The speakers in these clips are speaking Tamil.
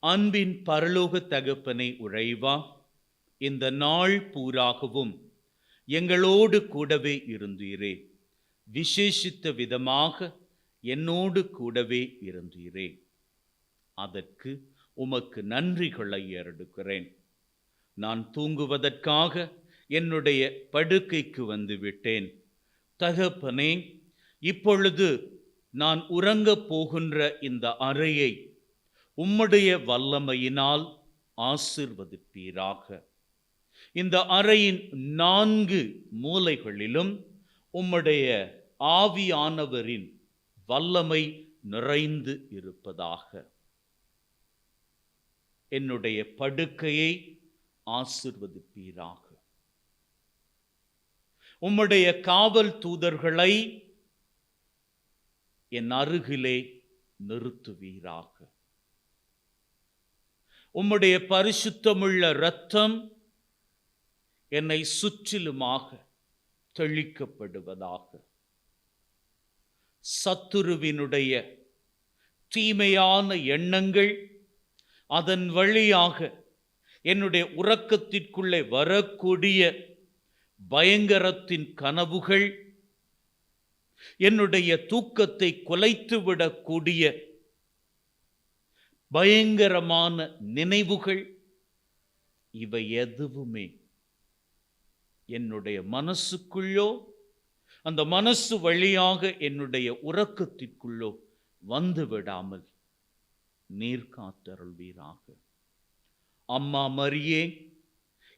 அன்பின் பரலோக தகப்பனை உறைவா, இந்த நாள் பூராகவும் எங்களோடு கூடவே இருந்தீரே. விசேஷித்த விதமாக என்னோடு கூடவே இருந்தீரே. அதற்கு உமக்கு நன்றிகளை ஏறெடுக்கிறேன். நான் தூங்குவதற்காக என்னுடைய படுக்கைக்கு வந்து விட்டேன். தகப்பனே, இப்பொழுது நான் உறங்கப் போகின்ற இந்த அறையை உம்முடைய வல்லமையினால் ஆசீர்வதிப்பீராக. இந்த அறையின் 4 மூலைகளிலும் உம்முடைய ஆவியானவரின் வல்லமை நிறைந்து இருப்பதாக. என்னுடைய படுக்கையை ஆசீர்வதிப்பீராக. உம்முடைய காவல் தூதர்களை என் அருகிலே நிறுத்துவீராக. உம்முடைய பரிசுத்தமுள்ள இரத்தம் என்னை சுற்றிலுமாக தெளிக்கப்படுவதாக. சத்துருவினுடைய தீமையான எண்ணங்கள், அதன் வழியாக என்னுடைய உறக்கத்திற்குள்ளே வரக்கூடிய பயங்கரத்தின் கனவுகள், என்னுடைய தூக்கத்தை குலைத்துவிடக்கூடிய பயங்கரமான நினைவுகள், இவை எதுவுமே என்னுடைய மனசுக்குள்ளோ அந்த மனசு வழியாக என்னுடைய உறக்கத்திற்குள்ளோ வந்து விடாமல் நீர் காத்தருள்வீராக. அம்மா மரியே,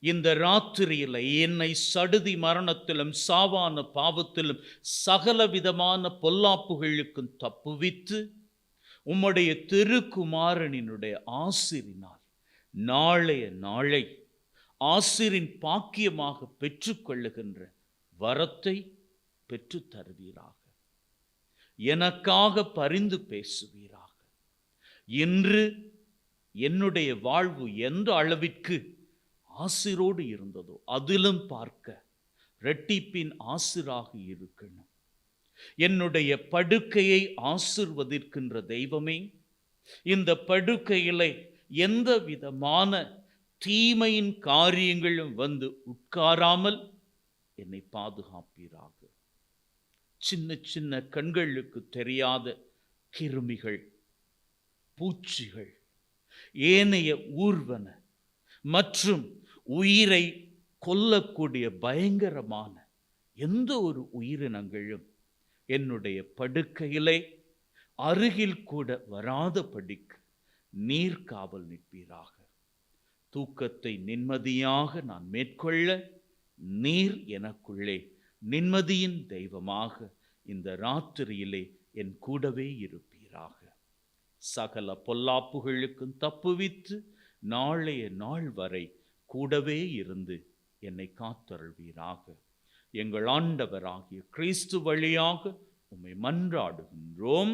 இந்த ராத்திரியில என்னை சடுதி மரணத்திலும் சாவான பாவத்திலும் சகலவிதமான பொல்லாப்புகளுக்கும் தப்புவித்து உம்முடைய திருக்குமாரனினுடைய ஆசிரினால் நாளைய நாளை ஆசிரின் பாக்கியமாக பெற்றுக்கொள்ளுகின்ற வரத்தை பெற்று தருவீராக. எனக்காக பரிந்து பேசுவீராக. இன்று என்னுடைய வாழ்வு எந்த அளவிற்கு ஆசிரோடு இருந்ததோ அதிலும் பார்க்க இரட்டிப்பின் ஆசிராக இருக்கணும். என்னுடைய படுக்கையை ஆசிர்வதிக்கின்ற தெய்வமே, இந்த படுக்கையிலே எந்த விதமான தீமையின் காரியங்களும் வந்து உட்காராமல் என்னை பாதுகாப்பீராக. சின்ன சின்ன கண்களுக்கு தெரியாத கிருமிகள், பூச்சிகள், ஏனைய ஊர்வன மற்றும் உயிரை கொல்லக்கூடிய பயங்கரமான எந்த ஒரு உயிரினங்களும் என்னுடைய படுக்கையிலே அருகில் கூட வராதபடிக்கு நீர் காவல் நிற்பீராக. தூக்கத்தை நிம்மதியாக நான் மேற்கொள்ள நீர் எனக்குள்ளே நிம்மதியின் தெய்வமாக இந்த ராத்திரியிலே என் கூடவே இருப்பீராக. சகல பொல்லாப்புகளுக்கும் தப்புவித்து நாளைய நாள் வரை கூடவே இருந்து என்னை காத்தருள்வீராக. எங்கள் ஆண்டவராகிய கிறிஸ்து வழியாக உம்மை மன்றாடுகின்றோம்.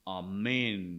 ஆமென்.